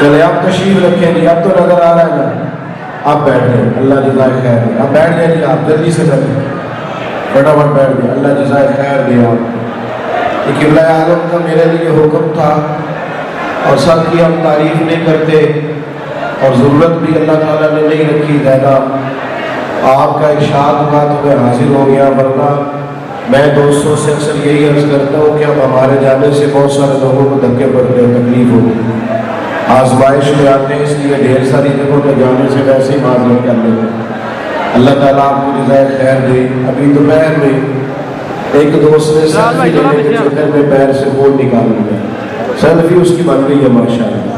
چلے آپ تشریف رکھیں جی. اب تو نظر آ رہا ہے نا. آپ بیٹھ جائیں, اللہ جزائے خیر دے. آپ بیٹھ جائیں جی, آپ جلدی سے بیٹھیں, فٹافٹ بیٹھ جائیں, اللہ جزائے خیر دے. آپ یہ قبلہ عالم کا میرے لیے حکم تھا اور سب کی ہم تعریف نہیں کرتے اور ضرورت بھی اللہ تعالیٰ نے نہیں رکھی زیادہ. آپ کا ارشاد ہوا تو میں حاضر ہو گیا, ورنہ میں دوستوں سے اکثر یہی عرض کرتا ہوں کہ اب ہمارے جانے سے بہت سارے لوگوں کو دھکے پڑتے ہیں, تکلیف ہوتی, آزمائش میں آتے ہیں, اس لیے ڈھیر ساری جگہوں پہ جانے سے ویسے ہی معذرت کر لیتے ہیں. اللہ تعالیٰ آپ کو جزائے خیر دے. ابھی دوپہر میں ایک دوست نے سیلفی لینے کے چکر میں پیر سے فون نکال لیا. سیلفی اس کی بن گئی ہے ماشاء اللہ,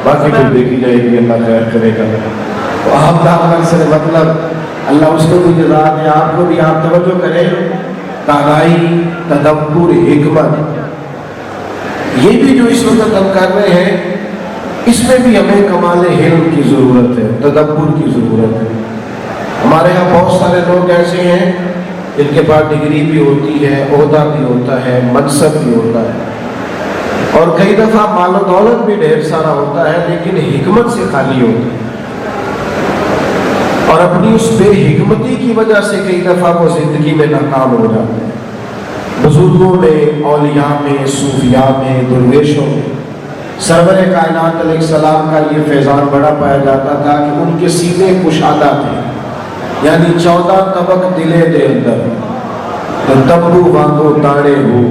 باقی پھر دیکھی جائے گی, اللہ خیر کرے گا. تو آپ دعوت سے مطلب اللہ اس کو بھی جزا دے, آپ کو بھی. آپ توجہ کریں, دانائی, تدبر, حکمت, یہ بھی جو اس وقت ہم کر رہے ہیں اس میں بھی ہمیں کمال علم کی ضرورت ہے, تدبر کی ضرورت ہے. ہمارے ہاں بہت سارے لوگ ایسے ہیں جن کے پاس ڈگری بھی ہوتی ہے, عہدہ بھی ہوتا ہے, منصب بھی ہوتا ہے, اور کئی دفعہ مال و دولت بھی ڈھیر سارا ہوتا ہے, لیکن حکمت سے خالی ہوتا ہے. اور اپنی اس بے حکمتی کی وجہ سے کئی دفعہ وہ زندگی میں ناکام ہو جاتے ہیں. بزرگوں میں, اولیاء میں, صوفیاء میں, درویشوں میں سرور کائنات علیہ السلام کا یہ فیضان بڑا پایا جاتا تھا کہ ان کے سینے کشادہ تھے, یعنی 14 طبق دلے دے اندر تبو وانگو تاڑے ہو,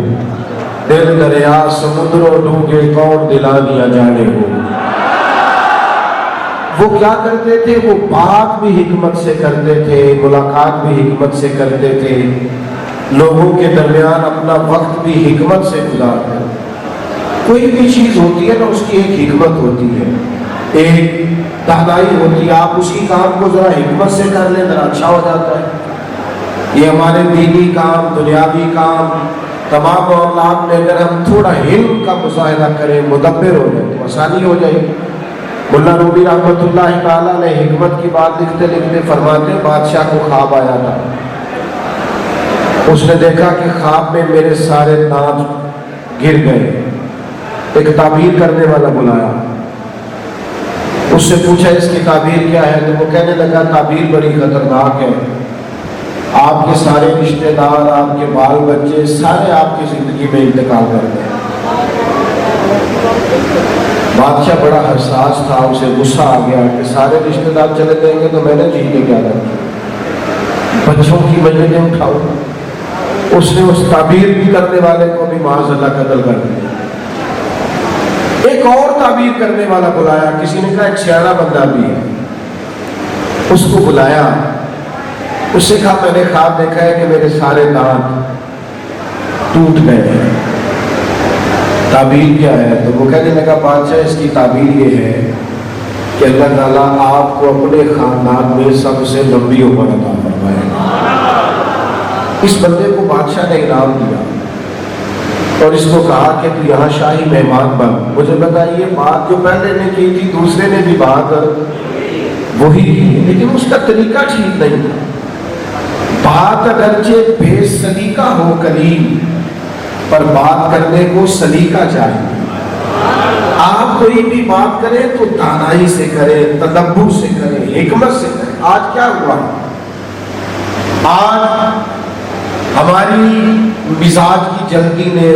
دل دریا سمندروں ڈوبے کون دلانیاں جانے ہو. وہ کیا کرتے تھے, وہ بات بھی حکمت سے کرتے تھے, ملاقات بھی حکمت سے کرتے تھے, لوگوں کے درمیان اپنا وقت بھی حکمت سے گزارتے. کوئی بھی چیز ہوتی ہے نا, اس کی ایک حکمت ہوتی ہے, ایک دانائی ہوتی ہے. آپ اسی کام کو ذرا حکمت سے کر لیں ذرا اچھا ہو جاتا ہے. یہ ہمارے دینی کام, دنیاوی کام, تمام معاملات میں اگر ہم تھوڑا علم کا مظاہرہ کریں, مدبر ہو جائے تو آسانی ہو جائے. مولانا رومی رحمۃ اللہ تعالیٰ نے حکمت کی بات لکھتے لکھتے فرماتے ہیں, بادشاہ کو خواب آیا تھا. اس نے دیکھا کہ خواب میں میرے سارے دانت گر گئے. ایک تعبیر کرنے والا بلایا, اس سے پوچھا اس کی تعبیر کیا ہے, تو وہ کہنے لگا تعبیر بڑی خطرناک ہے, آپ کے سارے رشتہ دار, آپ کے بال بچے سارے آپ کی زندگی میں انتقال کر گئے. بادشاہ بڑا حساس تھا, اسے غصہ آ گیا کہ سارے رشتہ دار چلے جائیں گے تو میں نے جی کے کیا کرنا, بچوں کی مجلسیں اٹھاؤ. اس نے اس تعبیر کرنے والے کو بھی معاذ اللہ قتل کر دیا. ایک اور تعبیر کرنے والا بلایا, کسی نے کہا ایک سیاح بندہ بھی ہے, اس کو بلایا. اس سے کہا میں نے خواب دیکھا ہے کہ میرے سارے دانت ٹوٹ گئے ہیں, تعبیر کیا ہے؟ تو وہ کہنے لگا بادشاہ اس کی تعبیر یہ ہے کہ اللہ تعالیٰ آپ کو اپنے خاندان میں سب سے لمبی عمر عطا فرمائے. اس بندے کو بادشاہ نے انعام دیا اور اس کو کہا کہ تو یہاں شاہی مہمان بن. مجھے بتائیے بات جو پہلے نے کی تھی دوسرے نے بھی بات وہی کی, لیکن اس کا طریقہ ٹھیک نہیں تھا. بات اگرچہ بے سلیقہ ہو کلیم, پر بات کرنے کو سلیقہ چاہیے. آپ کوئی بھی بات کریں تو دانائی سے کریں, تدبر سے کریں, حکمت سے کریں. آج کیا ہوا, آج ہماری مزاج کی جلدی نے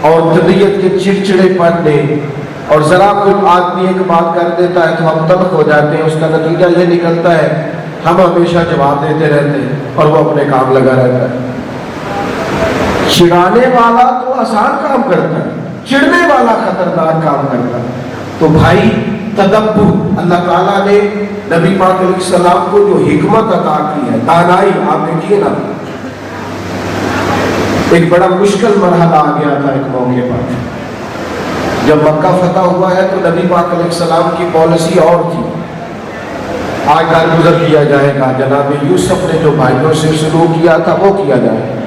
اور طبیعت کے چڑچڑے پن نے, اور ذرا کوئی آدمی ایک بات کر دیتا ہے تو ہم تلخ ہو جاتے ہیں. اس کا نتیجہ یہ نکلتا ہے ہم ہمیشہ جواب دیتے رہتے ہیں اور وہ اپنے کام لگا رہتا ہے. چڑھانے والا تو آسان کام کرتا ہے, چڑھنے والا خطرناک کام کرتا ہے. تو بھائی تدبر, اللہ تعالیٰ نے نبی پاک علیہ السلام کو جو حکمت عطا کی ہے, دانائی. آپ دیکھیے نا, ایک بڑا مشکل مرحلہ آ گیا تھا ایک موقع پر, جب مکہ فتح ہوا ہے تو نبی پاک علیہ السلام کی پالیسی اور تھی, آج درگزر کیا جائے گا, جناب یوسف نے جو بھائیوں سے سلوک کیا تھا وہ کیا جائے گا.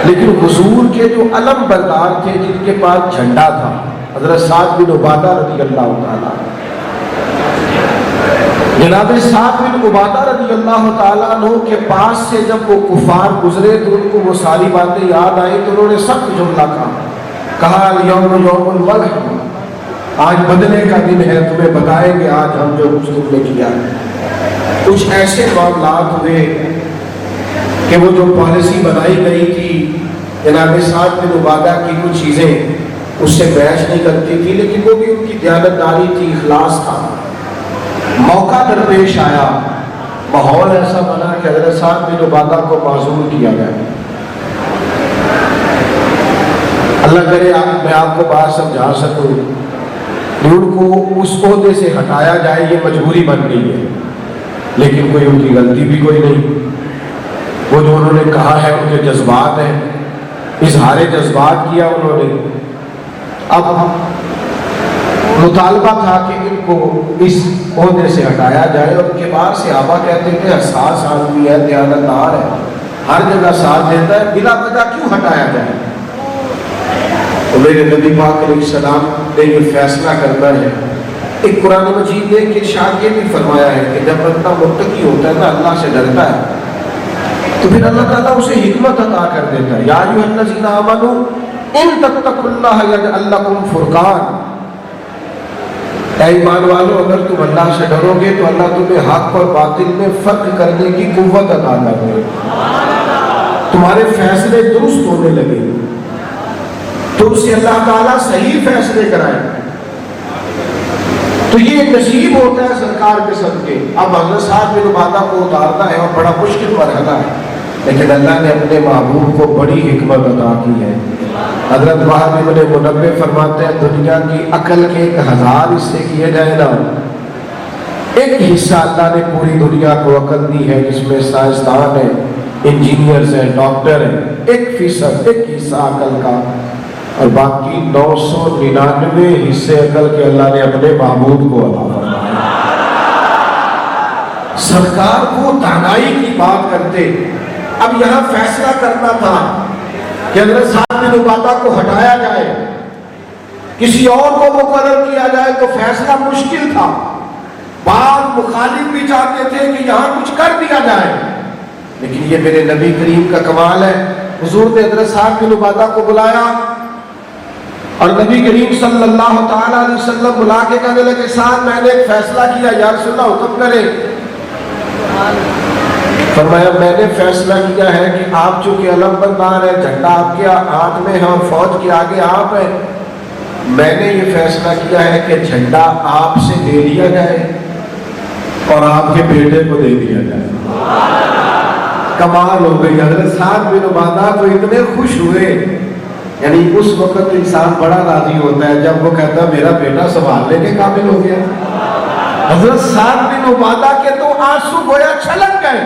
لیکن حضور کے جو علم بردار تھے, جن کے پاس جھنڈا تھا, حضرت سعد بن عبادہ رضی اللہ تعالیٰ, جناب سعد بن عبادہ رضی اللہ تعالیٰ عنہ کے پاس سے جب وہ کفار گزرے تو ان کو وہ ساری باتیں یاد آئی تو انہوں نے سخت جملہ کہا الیوم یوم الملحمہ، آج بدلے کا دن ہے، تمہیں بتائیں گے آج ہم جو کچھ تم نے کیا ہے۔ کچھ ایسے معاملات ہوئے کہ وہ جو پالیسی بنائی گئی تھی جناب سعد بن عبادہ کی کچھ چیزیں اس سے میچ نہیں کرتی تھی، لیکن وہ بھی ان کی دیانتداری تھی، اخلاص تھا۔ موقع درپیش آیا، ماحول ایسا بنا کہ حضرت سعد بن عبادہ کو معذور کیا گیا۔ اللہ کرے میں آپ کو بات سمجھا سکوں، ان کو اس عہدے سے ہٹایا جائے یہ مجبوری بن گئی ہے، لیکن کوئی ان کی غلطی بھی کوئی نہیں۔ وہ جو انہوں نے کہا ہے ان کے جذبات ہیں، اظہار جذبات کیا انہوں نے۔ اب مطالبہ تھا کہ ان کو اس عہدے سے ہٹایا جائے، اور ان کے بعد صحابہ کہتے تھے حساس آدمی ہے، دیانتدار ہے، ہر جگہ ساتھ دیتا ہے، بلا وجہ کیوں ہٹایا جائے؟ تو میرے نبی پاک علیہ السلام نے یہ فیصلہ کرنا ہے۔ ایک قرآن مجید نے ایک ارشاد یہ بھی فرمایا ہے کہ جب بندہ متقی ہوتا ہے نا، اللہ سے ڈرتا ہے، تو پھر اللہ تعالیٰ اسے حکمت عطا کر دیتا ہے۔ یا ایھا الذین آمنوا ان تتقوا اللہ یجعل لکم فرقان، اے ایمان والو اگر تم اللہ سے ڈرو گے تو اللہ تمہیں حق اور باطل میں فرق کرنے کی قوت عطا کر دے گا، تمہارے فیصلے درست ہونے لگے، تم سے اللہ تعالیٰ صحیح فیصلے کرائے۔ تو یہ نصیب ہوتا ہے سرکار کے صدقے۔ اب حضرت سعد بن عبادہ کو اتارنا ہے اور بڑا مشکل مرحلہ ہے، لیکن اللہ نے اپنے محبوب کو بڑی حکمت عطا کی ہے۔ حضرت وہب بن منبہ فرماتے ہیں دنیا کی عقل کے 1000 حصے کیے جائے نا، ایک حصہ اللہ نے پوری دنیا کو عقل دی ہے، جس میں سائنسدان ہیں، انجینئرز ہیں، ڈاکٹر ہیں، 1% ایک حصہ عقل کا، اور باقی 999 حصے عقل کے اللہ نے اپنے محبوب کو عطا فرمایا۔ سرکار کو دانائی کی بات کرتے، اب یہاں فیصلہ کرنا تھا کہ حضرت سعد بن عبادہ کو ہٹایا جائے، کسی اور کو مقرر کیا جائے، تو فیصلہ مشکل تھا۔ بعض مخالف بھی چاہتے تھے کہ یہاں کچھ کر دیا جائے، لیکن یہ میرے نبی کریم کا کمال ہے، حضور نے حضرت سعد بن عبادہ کو بلایا اور نبی کریم صلی اللہ تعالیٰ علیہ وسلم بلا کے کہنے لگے سعد میں نے ایک فیصلہ کیا، یا رسول اللہ حکم کرے۔ فرمایا میں نے فیصلہ کیا ہے کہ آپ چونکہ علم بردار ہیں، جھنڈا آپ کے ہاتھ میں ہے، فوج کے آگے آپ ہیں، میں نے یہ فیصلہ کیا ہے کہ جھنڈا آپ سے لے لیا جائے اور آپ کے بیٹے کو دے دیا جائے۔ کمال ہو گئی، حضرت سعد بن عبادہ تو اتنے خوش ہوئے، یعنی اس وقت انسان بڑا راضی ہوتا ہے جب وہ کہتا ہے میرا بیٹا سنبھالنے کے قابل ہو گیا۔ حضرت سعد بن عبادہ کے تو آنسو گویا چھلک گئے،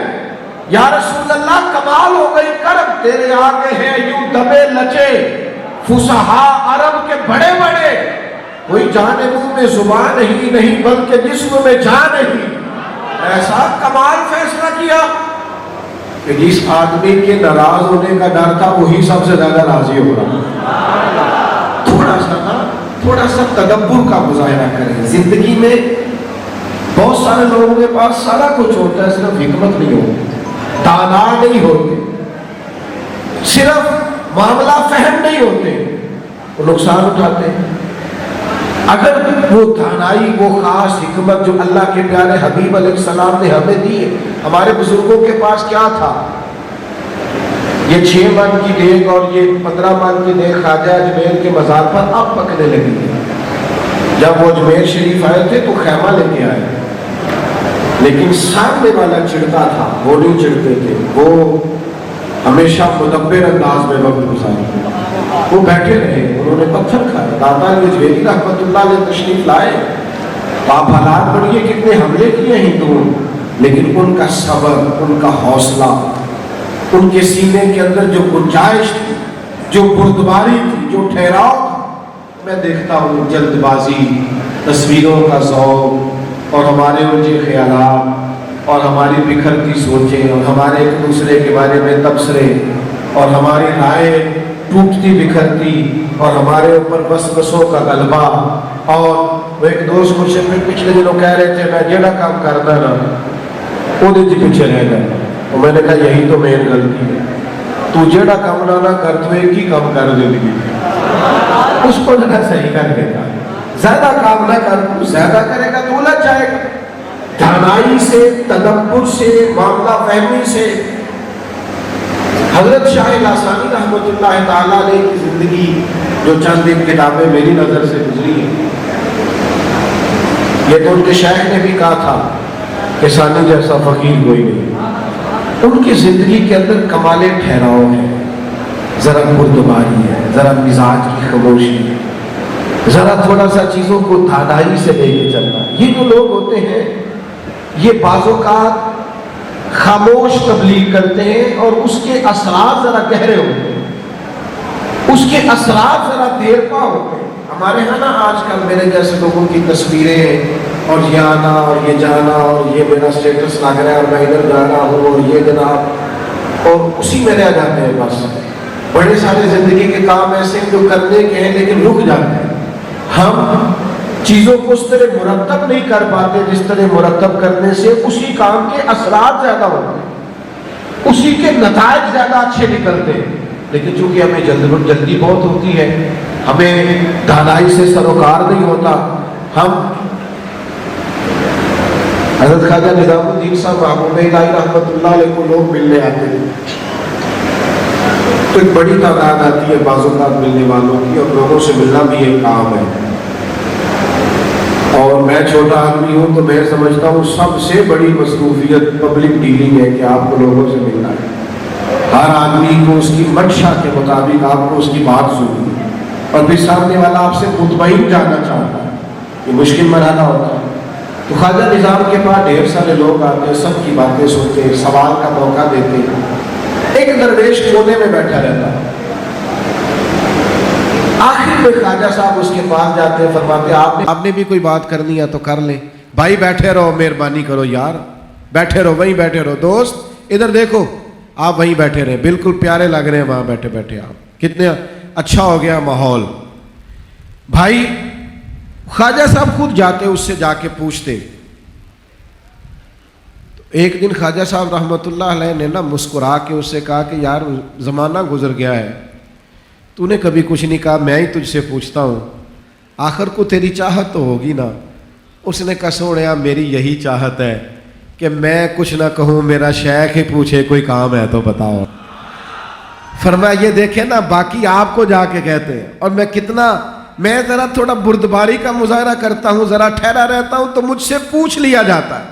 یا رسول اللہ کمال ہو گئی، کرم تیرے آگے ہے یوں دبے لچے فصحاء عرب کے بڑے بڑے، کوئی جان منہ میں زبان ہی نہیں بلکہ جسم میں جان ہی۔ ایسا کمال فیصلہ کیا کہ جس آدمی کے ناراض ہونے کا ڈر تھا وہی سب سے زیادہ راضی ہو رہا۔ تھوڑا سا تدبر کا مظاہرہ کریں۔ زندگی میں بہت سارے لوگوں کے پاس سارا کچھ ہوتا ہے، صرف حکمت نہیں ہوتی، دانا نہیں ہوتے، صرف معاملہ فہم نہیں ہوتے، وہ نقصان اٹھاتے ہیں۔ اگر وہ دانائی، وہ خاص حکمت جو اللہ کے پیارے حبیب علیہ السلام نے ہمیں دی ہے، ہمارے بزرگوں کے پاس کیا تھا؟ یہ 6 من کی دیگ اور یہ 15 من کی دیگ خواجہ اجمیر کے مزار پر اب پکنے لگی تھی۔ جب وہ اجمیر شریف آئے تھے تو خیمہ لے کے آئے، لیکن سامنے والا چڑھتا تھا، وہ نہیں چڑھتے تھے، وہ ہمیشہ مدبر انداز میں وقت گزارتے، وہ بیٹھے رہے، انہوں نے پتھر کھائے۔ داتا جویری رحمۃ اللہ علیہ تشریف لائے، آپ حالات پڑھیے کتنے حملے کیے ہندوؤں، لیکن ان کا صبر، ان کا حوصلہ، ان کے سینے کے اندر جو گنجائش تھی، جو بردباری تھی، جو ٹھہراؤ تھا۔ میں دیکھتا ہوں جلد بازی، تصویروں کا ذوق اور ہمارے الجھے خیالات اور ہماری بکھرتی سوچیں اور ہمارے ایک دوسرے کے بارے میں تبصرے اور ہماری رائے ٹوٹتی بکھرتی اور ہمارے اوپر وسوسوں کا غلبہ اور وہ ایک دوست مجھ سے پچھلے دنوں کہہ رہے تھے میں جیڑا کام کرتا نا وہ دن پیچھے رہ گیا، اور میں نے کہا یہی تو میری غلطی ہے، تو جیڑا کام نہ کر تو ایک ہی کام کر زندگی اس کو ذرا صحیح کر دے گا، زیادہ کام نہ کر، تو زیادہ کرے گا تو الجھ جائے گا۔ دانائی سے، تدبر سے، معاملہ فہمی سے حضرت شاہ لاسانی رحمۃ اللہ تعالیٰ علیہ کی زندگی جو چند ایک کتابیں میری نظر سے گزری ہیں، یہ تو ان کے شیخ نے بھی کہا تھا کہ ثانی جیسا فقیر کوئی نہیں۔ ان کی زندگی کے اندر کمال ٹھہراؤ ہے، ذرا بردباری ہے، ذرا مزاج کی خاموشی ہے، ذرا تھوڑا سا چیزوں کو دانائی سے لے کے چلنا۔ یہ جو لوگ ہوتے ہیں یہ بعض اوقات خاموش تبلیغ کرتے ہیں اور اس کے اثرات ذرا گہرے ہوتے ہیں، اس کے اثرات ذرا دیر پا ہوتے ہیں۔ ہمارے ہاں نا آج کل میرے جیسے لوگوں کی تصویریں اور یہ آنا اور یہ جانا اور یہ میرا سٹیٹس لگ رہا ہے اور میں ادھر جا رہا ہوں اور یہ جناب، اور اسی میں رہ جاتے ہیں بس۔ بڑے سارے زندگی کے کام ایسے ہیں جو کرنے کے ہیں لیکن رک جاتے ہیں۔ ہم چیزوں کو اس طرح مرتب نہیں کر پاتے جس طرح مرتب کرنے سے اسی کام کے اثرات زیادہ ہوتے ہیں، اسی کے نتائج زیادہ اچھے نکلتے ہیں۔ لیکن چونکہ ہمیں جلدی بہت ہوتی ہے، ہمیں دانائی سے سروکار نہیں ہوتا، ہم حضرت خواجہ نظام الدین صاحب محبوب الہی رحمۃ اللہ علیہ کو لوگ ملنے آتے ہیں تو ایک بڑی تعداد آتی ہے بعض اوقات ملنے والوں کی، اور لوگوں سے ملنا بھی ایک کام ہے، اور میں چھوٹا آدمی ہوں تو میں سمجھتا ہوں سب سے بڑی مصروفیت پبلک ڈیلنگ ہے کہ آپ کو لوگوں سے ملنا ہے۔ ہر آدمی کو اس کی منشا کے مطابق آپ کو اس کی بات سننی ہے، اور پھر سامنے والا آپ سے مطمئن جانا چاہتا ہے، یہ مشکل مرحلہ ہوتا ہے۔ تو خواجہ نظام کے پاس ڈھیر سارے لوگ آتے ہیں، سب کی باتیں سنتے ہیں، سوال کا موقع دیتے ہیں، ایک درویش کونے میں بیٹھا رہتا ہے۔ آخر میں خواجہ صاحب اس کے پاس جاتے ہیں، فرماتے ہیں آپ نے بھی کوئی بات کرنی ہے تو کر لیں، بھائی بیٹھے رہو، مہربانی کرو یار، بیٹھے رہو، وہیں بیٹھے رہو، دوست ادھر دیکھو، آپ وہیں بیٹھے رہے، بالکل پیارے لگ رہے ہیں وہاں بیٹھے بیٹھے، آپ کتنے اچھا ہو گیا ماحول۔ بھائی خواجہ صاحب خود جاتے اس سے جا کے پوچھتے۔ ایک دن خواجہ صاحب رحمۃ اللہ علیہ نے نا مسکرا کے اس سے کہا کہ یار زمانہ گزر گیا ہے، تو نے کبھی کچھ نہیں کہا، میں ہی تجھ سے پوچھتا ہوں، آخر کو تیری چاہت تو ہوگی نا۔ اس نے کہا سوڑیا میری یہی چاہت ہے کہ میں کچھ نہ کہوں، میرا شیخ ہی پوچھے کوئی کام ہے تو بتاؤ۔ فرمایا یہ دیکھیں نا باقی آپ کو جا کے کہتے ہیں، اور میں ذرا تھوڑا بردباری کا مظاہرہ کرتا ہوں، ذرا ٹھہرا رہتا ہوں تو مجھ سے پوچھ لیا جاتا ہے،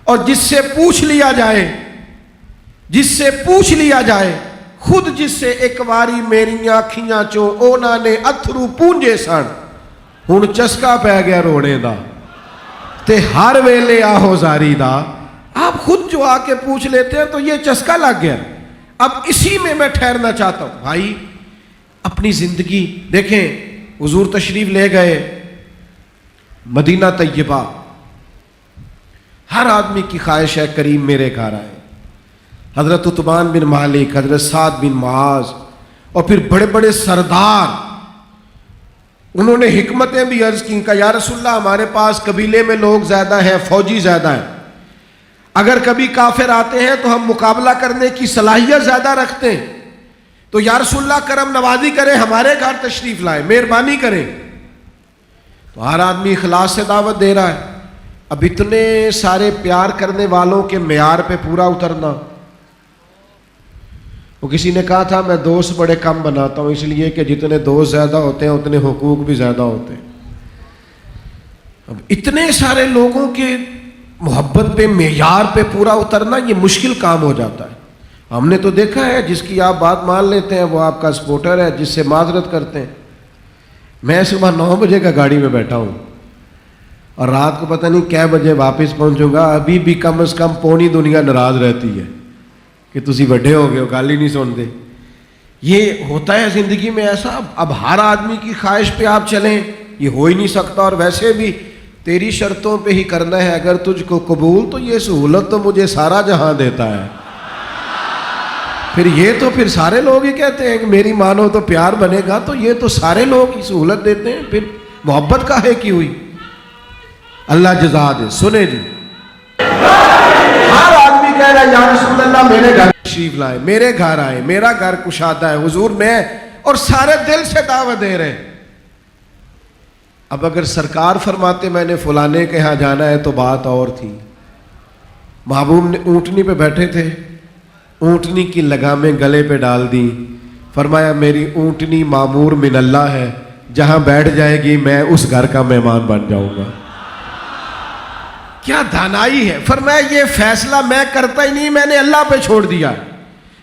اور جس سے پوچھ لیا جائے خود جس سے ایک واری میریاں کھیاں چوں اونا نے اتھرو پونجے سن، ہن چسکا پہ گیا رونے دا تے ہر ویلے آہو زاری دا۔ آپ خود جو آ کے پوچھ لیتے ہیں تو یہ چسکا لگ گیا، اب اسی میں ٹھہرنا چاہتا ہوں۔ بھائی اپنی زندگی دیکھیں، حضور تشریف لے گئے مدینہ طیبہ، ہر آدمی کی خواہش ہے کریم میرے گھر آئے۔ حضرت عتبان بن مالک، حضرت سعد بن معاذ، اور پھر بڑے بڑے سردار، انہوں نے حکمتیں بھی عرض کی کہ یا رسول اللہ ہمارے پاس قبیلے میں لوگ زیادہ ہیں، فوجی زیادہ ہیں، اگر کبھی کافر آتے ہیں تو ہم مقابلہ کرنے کی صلاحیت زیادہ رکھتے ہیں، تو یا رسول اللہ کرم نوازی کریں، ہمارے گھر تشریف لائیں، مہربانی کریں۔ تو ہر آدمی اخلاص سے دعوت دے رہا ہے۔ اب اتنے سارے پیار کرنے والوں کے معیار پہ پورا اترنا، وہ کسی نے کہا تھا میں دوست بڑے کم بناتا ہوں، اس لیے کہ جتنے دوست زیادہ ہوتے ہیں اتنے حقوق بھی زیادہ ہوتے ہیں۔ اب اتنے سارے لوگوں کے محبت پہ معیار پہ پورا اترنا یہ مشکل کام ہو جاتا ہے۔ ہم نے تو دیکھا ہے جس کی آپ بات مان لیتے ہیں وہ آپ کا سپورٹر ہے، جس سے معذرت کرتے ہیں۔ میں صبح 9 بجے کا گاڑی میں بیٹھا ہوں اور رات کو پتہ نہیں کیا بجے واپس پہنچوں گا، ابھی بھی کم از کم پونی دنیا ناراض رہتی ہے کہ تسی بڑے ہو گئے ہو، گالی نہیں سنتے۔ یہ ہوتا ہے زندگی میں ایسا۔ اب ہر آدمی کی خواہش پہ آپ چلیں یہ ہو ہی نہیں سکتا، اور ویسے بھی تیری شرطوں پہ ہی کرنا ہے، اگر تجھ کو قبول تو یہ سہولت تو مجھے سارا جہاں دیتا ہے۔ پھر سارے لوگ ہی کہتے ہیں کہ میری مانو تو پیار بنے گا، تو یہ تو سارے لوگ ہی سہولت دیتے ہیں، پھر محبت کاہے کی ہوئی۔ اللہ جزا دے. سنے جی, ہر آدمی کہہ رہا ہے یا رسول اللہ میرے گھر تشریف لائے, میرے گھر آئے, میرا گھر کشادہ ہے حضور میں, اور سارے دل سے دعوت دے رہے ہیں. اب اگر سرکار فرماتے میں نے فلانے کے ہاں جانا ہے تو بات اور تھی. محبوب نے اونٹنی پہ بیٹھے تھے, اونٹنی کی لگامیں گلے پہ ڈال دی, فرمایا میری اونٹنی معمور من اللہ ہے, جہاں بیٹھ جائے گی میں اس گھر کا مہمان بن جاؤں گا. کیا دانائی ہے. فرمایا یہ فیصلہ میں کرتا ہی نہیں, میں نے اللہ پہ چھوڑ دیا.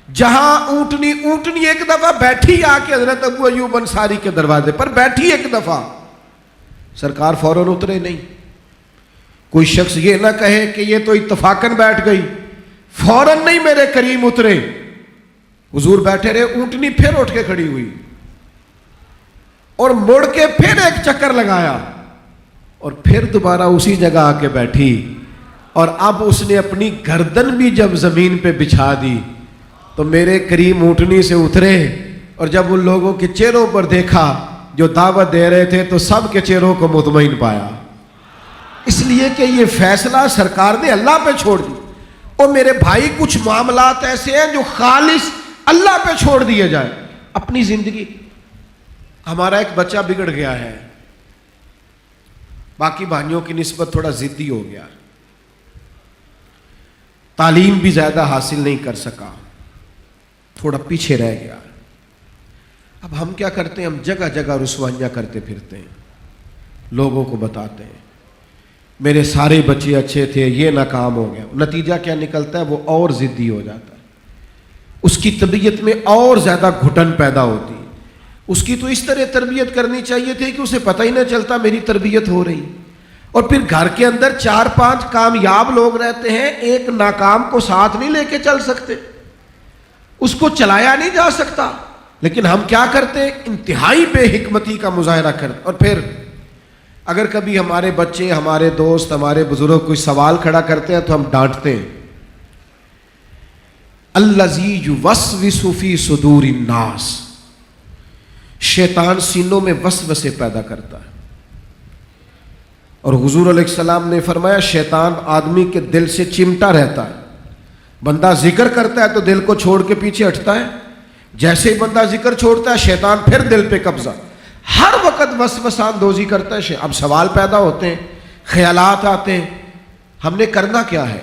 جہاں اونٹنی ایک دفعہ بیٹھی آ کے حضرت ابو ایوب انصاری کے دروازے پر بیٹھی ایک دفعہ, سرکار فوراً اترے نہیں. کوئی شخص یہ نہ کہے کہ یہ تو اتفاقاً بیٹھ گئی, فوراً نہیں میرے کریم اترے. حضور بیٹھے رہے, اونٹنی پھر اٹھ کے کھڑی ہوئی اور مڑ کے پھر ایک چکر لگایا اور پھر دوبارہ اسی جگہ آ کے بیٹھی. اور اب اس نے اپنی گردن بھی جب زمین پہ بچھا دی تو میرے کریم اونٹنی سے اترے, اور جب ان لوگوں کے چہروں پر دیکھا جو دعوت دے رہے تھے تو سب کے چہروں کو مطمئن پایا, اس لیے کہ یہ فیصلہ سرکار نے اللہ پہ چھوڑ دی. اور میرے بھائی کچھ معاملات ایسے ہیں جو خالص اللہ پہ چھوڑ دیے جائیں. اپنی زندگی, ہمارا ایک بچہ بگڑ گیا ہے, باقی بھائیوں کی نسبت تھوڑا ضدی ہو گیا, تعلیم بھی زیادہ حاصل نہیں کر سکا, تھوڑا پیچھے رہ گیا. اب ہم کیا کرتے ہیں, ہم جگہ جگہ رسوائیاں کرتے پھرتے ہیں, لوگوں کو بتاتے ہیں میرے سارے بچے اچھے تھے, یہ ناکام ہو گیا. نتیجہ کیا نکلتا ہے, وہ اور ضدی ہو جاتا ہے, اس کی طبیعت میں اور زیادہ گھٹن پیدا ہوتی ہے. اس کی تو اس طرح تربیت کرنی چاہیے تھی کہ اسے پتہ ہی نہ چلتا میری تربیت ہو رہی. اور پھر گھر کے اندر 4-5 کامیاب لوگ رہتے ہیں, ایک ناکام کو ساتھ نہیں لے کے چل سکتے, اس کو چلایا نہیں جا سکتا. لیکن ہم کیا کرتے ہیں, انتہائی بے حکمتی کا مظاہرہ کرتے. اور پھر اگر کبھی ہمارے بچے, ہمارے دوست, ہمارے بزرگ کوئی سوال کھڑا کرتے ہیں تو ہم ڈانٹتے ہیں. الذی یوسوس فی صدور الناس, شیطان سینوں میں وسوسے پیدا کرتا ہے. اور حضور علیہ السلام نے فرمایا شیطان آدمی کے دل سے چمٹا رہتا ہے. بندہ ذکر کرتا ہے تو دل کو چھوڑ کے پیچھے ہٹتا ہے, جیسے ہی بندہ ذکر چھوڑتا ہے شیطان پھر دل پہ قبضہ, ہر وقت وسوسہ اندوزی کرتا ہے. اب سوال پیدا ہوتے ہیں, خیالات آتے ہیں, ہم نے کرنا کیا ہے؟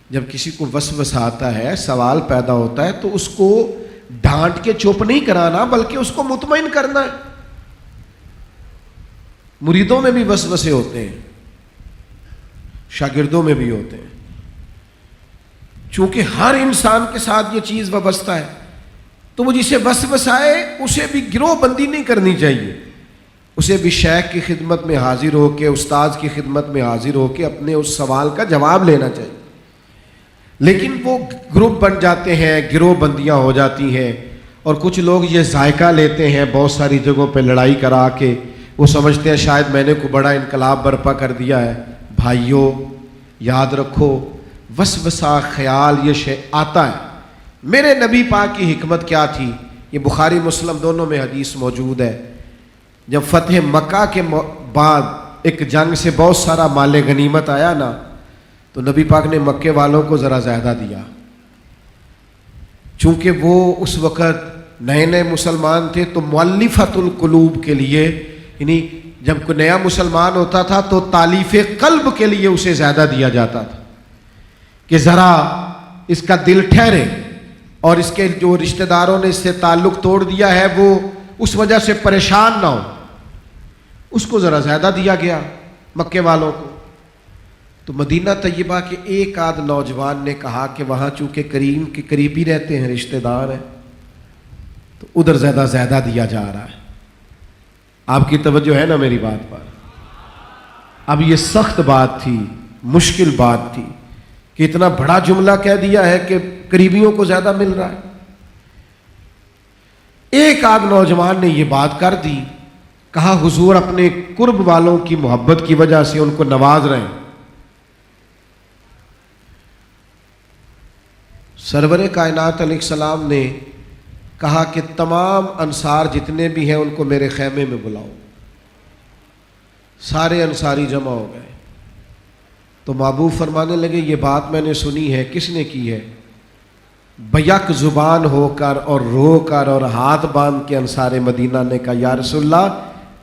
جب کسی کو وسوسہ آتا ہے, سوال پیدا ہوتا ہے, تو اس کو ڈانٹ کے چپ نہیں کرانا بلکہ اس کو مطمئن کرنا ہے. مریدوں میں بھی وسوسے ہوتے ہیں, شاگردوں میں بھی ہوتے ہیں. چونکہ ہر انسان کے ساتھ یہ چیز وابستہ ہے, تو وہ جسے وسوسہ آئے اسے بھی گروہ بندی نہیں کرنی چاہیے, اسے بھی شیخ کی خدمت میں حاضر ہو کے, استاذ کی خدمت میں حاضر ہو کے اپنے اس سوال کا جواب لینا چاہیے. لیکن وہ گروپ بن جاتے ہیں, گروہ بندیاں ہو جاتی ہیں, اور کچھ لوگ یہ ذائقہ لیتے ہیں بہت ساری جگہوں پہ لڑائی کرا کے, وہ سمجھتے ہیں شاید میں نے کوئی بڑا انقلاب برپا کر دیا ہے. بھائیوں یاد رکھو, وسوسہ خیال یہ شے آتا ہے. میرے نبی پاک کی حکمت کیا تھی, یہ بخاری مسلم دونوں میں حدیث موجود ہے. جب فتح مکہ کے بعد ایک جنگ سے بہت سارا مال غنیمت آیا نا, تو نبی پاک نے مکے والوں کو ذرا زیادہ دیا, چونکہ وہ اس وقت نئے نئے مسلمان تھے. تو مؤلفۃ القلوب کے لیے, یعنی جب کوئی نیا مسلمان ہوتا تھا تو تالیف قلب کے لیے اسے زیادہ دیا جاتا تھا کہ ذرا اس کا دل ٹھہرے, اور اس کے جو رشتہ داروں نے اس سے تعلق توڑ دیا ہے وہ اس وجہ سے پریشان نہ ہو. اس کو ذرا زیادہ دیا گیا مکے والوں کو. تو مدینہ طیبہ کے ایک آدھ نوجوان نے کہا کہ وہاں چونکہ کریم کے قریبی رہتے ہیں, رشتہ دار ہیں, تو ادھر زیادہ دیا جا رہا ہے. آپ کی توجہ ہے نا میری بات پر؟ اب یہ سخت بات تھی, مشکل بات تھی کہ اتنا بڑا جملہ کہہ دیا ہے کہ قریبیوں کو زیادہ مل رہا ہے. ایک آدھ نوجوان نے یہ بات کر دی, کہا حضور اپنے قرب والوں کی محبت کی وجہ سے ان کو نواز رہے ہیں. سرور کائنات علیہ السلام نے کہا کہ تمام انصار جتنے بھی ہیں ان کو میرے خیمے میں بلاؤ. سارے انصاری جمع ہو گئے. تو محبوب فرمانے لگے یہ بات میں نے سنی ہے، کس نے کی ہے؟ بیک زبان ہو کر اور رو کر اور ہاتھ باندھ کے انصار مدینہ نے کہا یا رسول اللہ،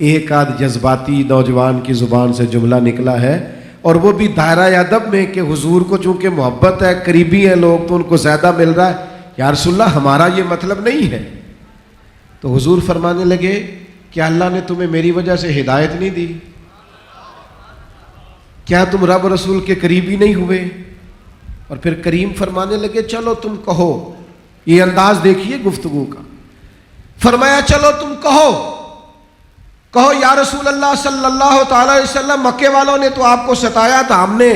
ایک آدھ جذباتی نوجوان کی زبان سے جملہ نکلا ہے، اور وہ بھی دائرہ ادب میں کہ حضور کو چونکہ محبت ہے، قریبی ہیں لوگ تو ان کو زیادہ مل رہا ہے، یا رسول اللہ ہمارا یہ مطلب نہیں ہے۔ تو حضور فرمانے لگے کیا اللہ نے تمہیں میری وجہ سے ہدایت نہیں دی؟ کیا تم رب رسول کے قریبی نہیں ہوئے؟ اور پھر کریم فرمانے لگے چلو تم کہو، یہ انداز دیکھیے گفتگو کا، فرمایا چلو تم کہو یا رسول اللہ صلی اللہ تعالی علیہ وسلم، مکے والوں نے تو آپ کو ستایا تھا، ہم نے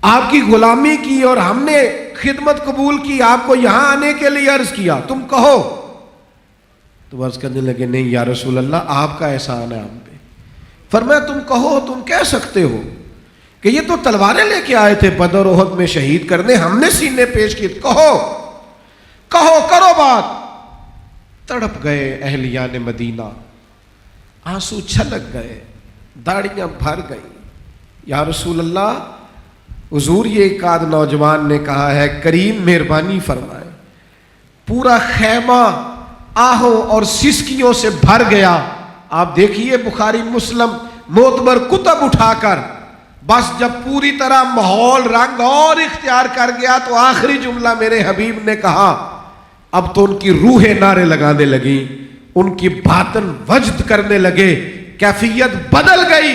آپ کی غلامی کی اور ہم نے خدمت قبول کی، آپ کو یہاں آنے کے لیے عرض کیا، تم کہو۔ تو عرض کرنے لگے نہیں یا رسول اللہ، آپ کا احسان ہے ہم پہ۔ فرمایا تم کہو، تم کہہ سکتے ہو کہ یہ تو تلواریں لے کے آئے تھے بدر احد میں شہید کرنے، ہم نے سینے پیش کی، کہو کرو بات۔ تڑپ گئے اہلیان مدینہ، آنسو چھلک گئے، داڑیاں بھر گئیں۔ یا رسول اللہ، حضور یہ ایک آدھ نوجوان نے کہا ہے، کریم مہربانی فرمائے۔ پورا خیمہ آہوں اور سسکیوں سے بھر گیا۔ آپ دیکھیے بخاری مسلم معتبر کتب اٹھا کر، بس جب پوری طرح ماحول رنگ اور اختیار کر گیا تو آخری جملہ میرے حبیب نے کہا، اب تو ان کی روحیں نعرے لگانے لگی، ان کی باطن وجد کرنے لگے، کیفیت بدل گئی۔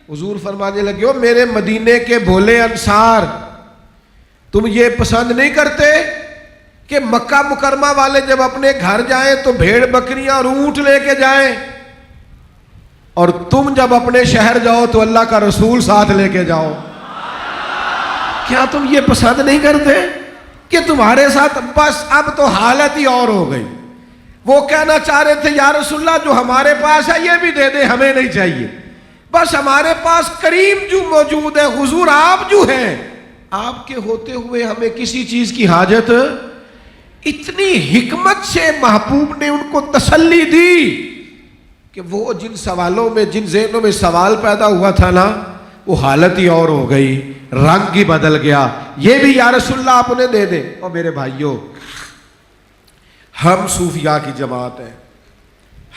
حضور فرمانے لگے، میرے مدینے کے بھولے انصار، تم یہ پسند نہیں کرتے کہ مکہ مکرمہ والے جب اپنے گھر جائیں تو بھیڑ بکریاں اور اونٹ لے کے جائیں، اور تم جب اپنے شہر جاؤ تو اللہ کا رسول ساتھ لے کے جاؤ؟ کیا تم یہ پسند نہیں کرتے کہ تمہارے ساتھ بس اب تو حالت ہی اور ہو گئی؟ وہ کہنا چاہ رہے تھے یا رسول اللہ جو ہمارے پاس ہے یہ بھی دے دے، ہمیں نہیں چاہیے، بس ہمارے پاس کریم جو موجود ہے، حضور آپ جو ہیں، آپ کے ہوتے ہوئے ہمیں کسی چیز کی حاجت۔ اتنی حکمت سے محبوب نے ان کو تسلی دی کہ وہ جن سوالوں میں، جن ذہنوں میں سوال پیدا ہوا تھا نا، وہ حالت ہی اور ہو گئی، رنگ ہی بدل گیا۔ یہ بھی یا رسول اللہ آپ نے دے دیں۔ اور میرے بھائیوں، ہم صوفیاء کی جماعت ہیں،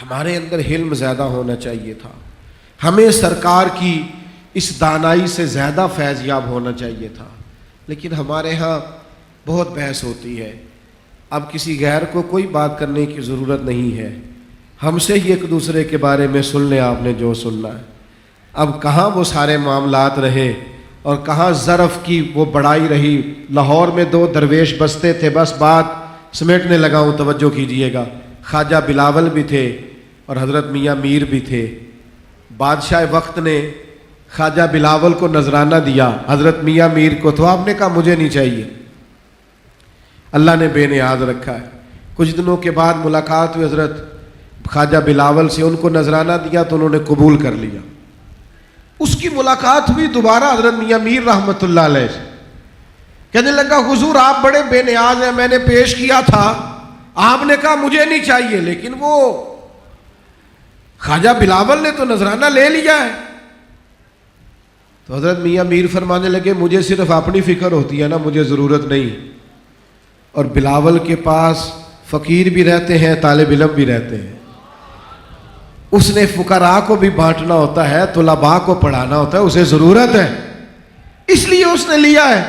ہمارے اندر حلم زیادہ ہونا چاہیے تھا، ہمیں سرکار کی اس دانائی سے زیادہ فیض یاب ہونا چاہیے تھا، لیکن ہمارے ہاں بہت بحث ہوتی ہے۔ اب کسی غیر کو کوئی بات کرنے کی ضرورت نہیں ہے، ہم سے ہی ایک دوسرے کے بارے میں سن لیں آپ نے جو سننا ہے۔ اب کہاں وہ سارے معاملات رہے اور کہاں ظرف کی وہ بڑائی رہی۔ لاہور میں 2 درویش بستے تھے، بس بات سمیٹنے لگا ہوں، توجہ کیجئے گا۔ خواجہ بلاول بھی تھے اور حضرت میاں میر بھی تھے۔ بادشاہ وقت نے خواجہ بلاول کو نذرانہ دیا، حضرت میاں میر کو، تو آپ نے کہا مجھے نہیں چاہیے، اللہ نے بے نیاز رکھا ہے۔ کچھ دنوں کے بعد ملاقات ہوئی حضرت خواجہ بلاول سے، ان کو نذرانہ دیا تو انہوں نے قبول کر لیا۔ اس کی ملاقات ہوئی دوبارہ حضرت میاں میر رحمۃ اللہ علیہ سے، کہنے لگا حضور آپ بڑے بے نیاز ہیں، میں نے پیش کیا تھا، آپ نے کہا مجھے نہیں چاہیے، لیکن وہ خواجہ بلاول نے تو نذرانہ لے لیا ہے۔ تو حضرت میاں میر فرمانے لگے مجھے صرف اپنی فکر ہوتی ہے نا، مجھے ضرورت نہیں، اور بلاول کے پاس فقیر بھی رہتے ہیں، طالب علم بھی رہتے ہیں، اس نے فقراء کو بھی بانٹنا ہوتا ہے، طلباء کو پڑھانا ہوتا ہے، اسے ضرورت ہے، اس لیے اس نے لیا ہے۔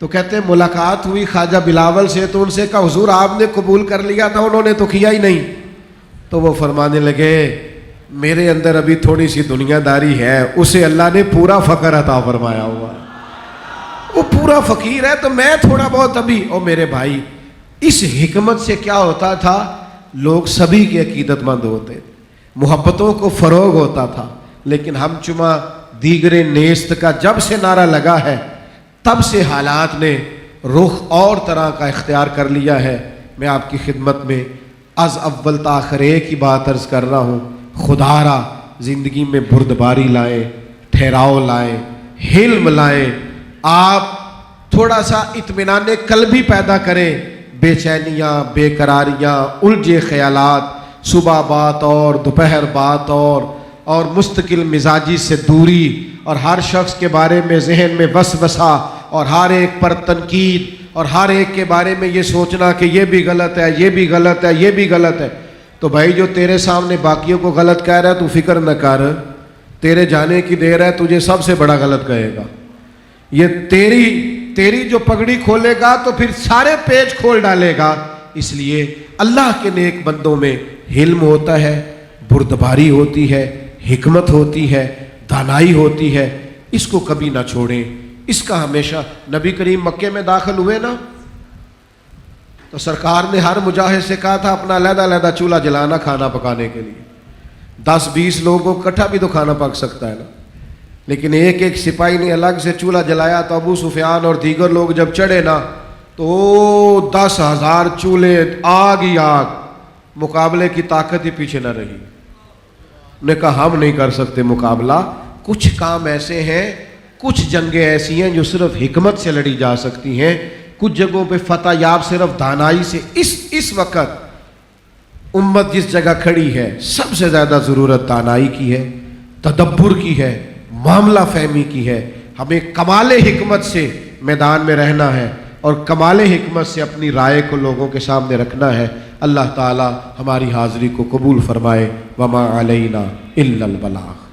تو کہتے ہیں ملاقات ہوئی خواجہ بلاول سے، تو ان سے کہا حضور آپ نے قبول کر لیا تھا، انہوں نے تو کیا ہی نہیں۔ تو وہ فرمانے لگے میرے اندر ابھی تھوڑی سی دنیا داری ہے، اسے اللہ نے پورا فقر عطا فرمایا ہوا، وہ پورا فقیر ہے، تو میں تھوڑا بہت ابھی۔ اور میرے بھائی، اس حکمت سے کیا ہوتا تھا، لوگ سبھی کے عقیدت مند ہوتے، محبتوں کو فروغ ہوتا تھا۔ لیکن ہم چما دیگر نیست کا جب سے نعرہ لگا ہے، تب سے حالات نے رخ اور طرح کا اختیار کر لیا ہے۔ میں آپ کی خدمت میں از اول تاخر ایک ہی بات عرض کر رہا ہوں، خدا را زندگی میں بردباری لائیں، ٹھہراؤ لائیں، حلم لائیں، آپ تھوڑا سا اطمینان قلبی پیدا کریں۔ بے چینیاں، بے قراریاں، الجھے خیالات، صبح بات اور دوپہر بات اور مستقل مزاجی سے دوری اور ہر شخص کے بارے میں ذہن میں وسوسہ اور ہر ایک پر تنقید اور ہر ایک کے بارے میں یہ سوچنا کہ یہ بھی غلط ہے، یہ بھی غلط ہے، یہ بھی غلط ہے، تو بھائی جو تیرے سامنے باقیوں کو غلط کہہ رہا ہے تو فکر نہ کر، تیرے جانے کی دیر ہے، تجھے سب سے بڑا غلط کہے گا۔ یہ تیری جو پگڑی کھولے گا تو پھر سارے پیج کھول ڈالے گا۔ اس لیے اللہ کے نیک بندوں میں حلم ہوتا ہے، بردباری ہوتی ہے، حکمت ہوتی ہے، دانائی ہوتی ہے، اس کو کبھی نہ چھوڑیں۔ اس کا ہمیشہ نبی کریم مکے میں داخل ہوئے نا تو سرکار نے ہر مجاہد سے کہا تھا اپنا علیحدہ علیحدہ چولہا جلانا کھانا پکانے کے لیے۔ 10-20 لوگوں کو اکٹھا بھی تو کھانا پک سکتا ہے نا، لیکن ایک ایک سپاہی نے الگ سے چولہا جلایا تو ابو سفیان اور دیگر لوگ جب چڑھے نا تو 10,000 چولہے، آگ ہی آگ، مقابلے کی طاقت ہی پیچھے نہ رہی۔ نے کہا ہم نہیں کر سکتے مقابلہ، کچھ کام ایسے ہیں، کچھ جنگیں ایسی ہیں جو صرف حکمت سے لڑی جا سکتی ہیں، کچھ جگہوں پہ فتح یاب صرف دانائی سے۔ اس وقت امت جس جگہ کھڑی ہے سب سے زیادہ ضرورت دانائی کی ہے، تدبر کی ہے، معاملہ فہمی کی ہے۔ ہمیں کمال حکمت سے میدان میں رہنا ہے اور کمال حکمت سے اپنی رائے کو لوگوں کے سامنے رکھنا ہے۔ اللہ تعالی ہماری حاضری کو قبول فرمائے۔ وما علینا الا البلاغ۔